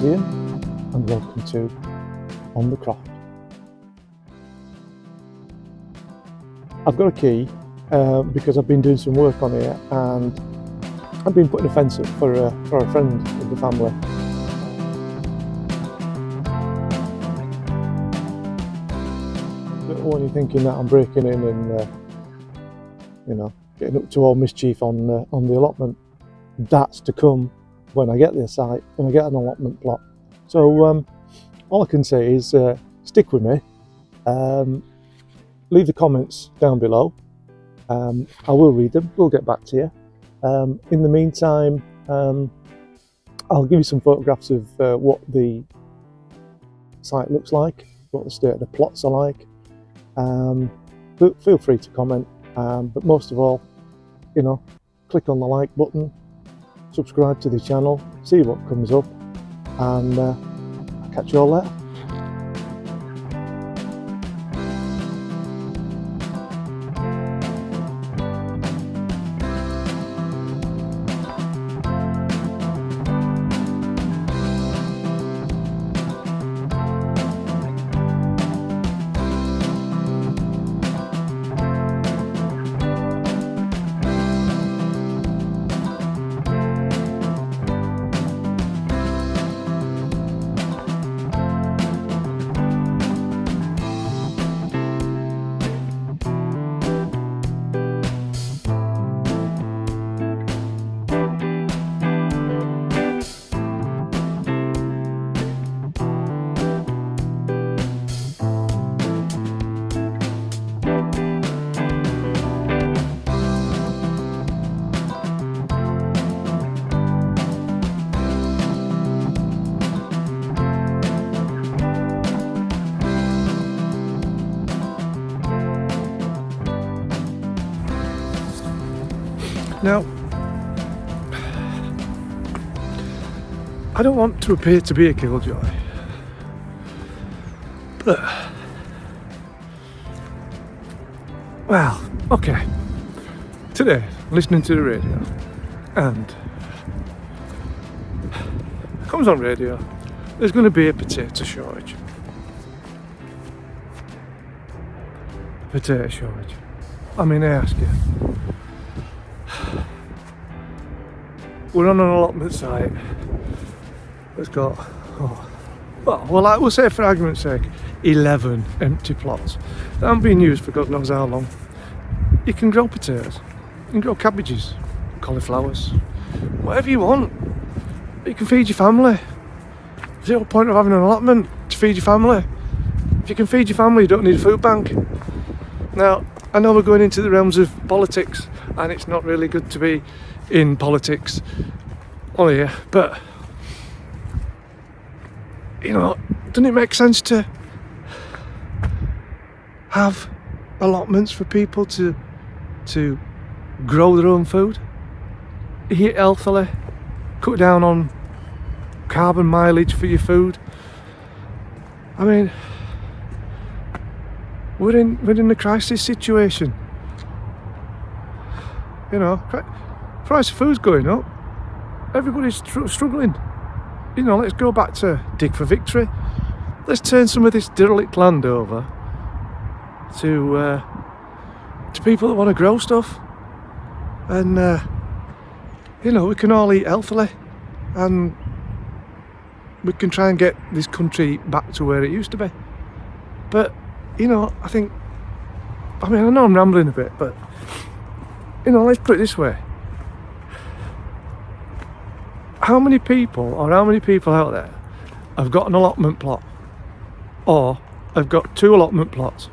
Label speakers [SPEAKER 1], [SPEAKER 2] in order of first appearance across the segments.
[SPEAKER 1] Ian and welcome to On the Croft. I've got a key because I've been doing some work on here and I've been putting a fence up for a friend of the family. When you're thinking that I'm breaking in and getting up to all mischief on the allotment, that's to come when I get the site, when I get an allotment plot. So all I can say is stick with me. Leave the comments down below. I will read them. We'll get back to you. In the meantime, I'll give you some photographs of what the site looks like, what the state of the plots are like. Feel free to comment, but most of all, click on the like button, subscribe to the channel, see what comes up, and I'll catch you all later. Now, I don't want to appear to be a killjoy, but, well, okay, today, listening to the radio, and it comes on radio, there's going to be a potato shortage. Potato shortage. I mean, I ask you, we're on an allotment site that's got, I will say for argument's sake, 11 empty plots that haven't been used for God knows how long. You can grow potatoes, you can grow cabbages, cauliflowers, whatever you want. You can feed your family. There's the whole point of having an allotment, to feed your family. If you can feed your family, you don't need a food bank. Now, I know we're going into the realms of politics, and it's not really good to be in politics on here, but doesn't it make sense to have allotments for people to grow their own food, eat healthily, cut down on carbon mileage for your food? I mean, we're in a crisis situation. Price of food's going up. Everybody's struggling. Let's go back to dig for victory. Let's turn some of this derelict land over to people that want to grow stuff. And we can all eat healthily, and we can try and get this country back to where it used to be. But I know I'm rambling a bit, but let's put it this way. How many people out there have got an allotment plot, or have got 2 allotment plots,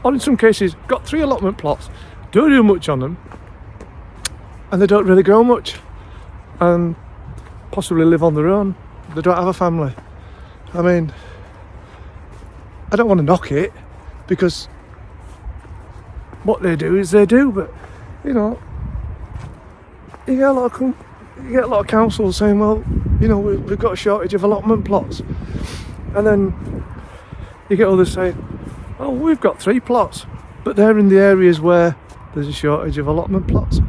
[SPEAKER 1] or in some cases got 3 allotment plots, don't do much on them, and they don't really grow much, and possibly live on their own? They don't have a family. I mean, I don't want to knock it, because what they do is they do, but you get a lot of councils saying, well, we've got a shortage of allotment plots, and then you get others saying, oh, we've got 3 plots, but they're in the areas where there's a shortage of allotment plots.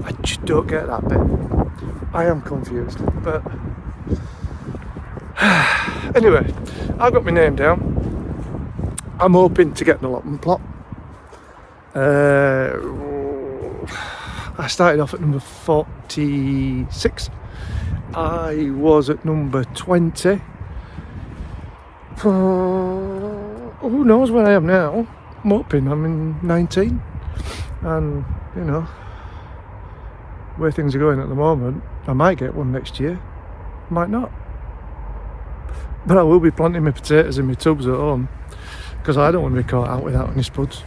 [SPEAKER 1] I just don't get that bit. I am confused, but Anyway, I've got my name down. I'm hoping to get an allotment plot. I started off at number 46. I was at number 20. Who knows where I am now? I'm hoping I'm in 19. And, you know, where things are going at the moment, I might get one next year, might not. But I will be planting my potatoes in my tubs at home, because I don't want to be caught out without any spuds.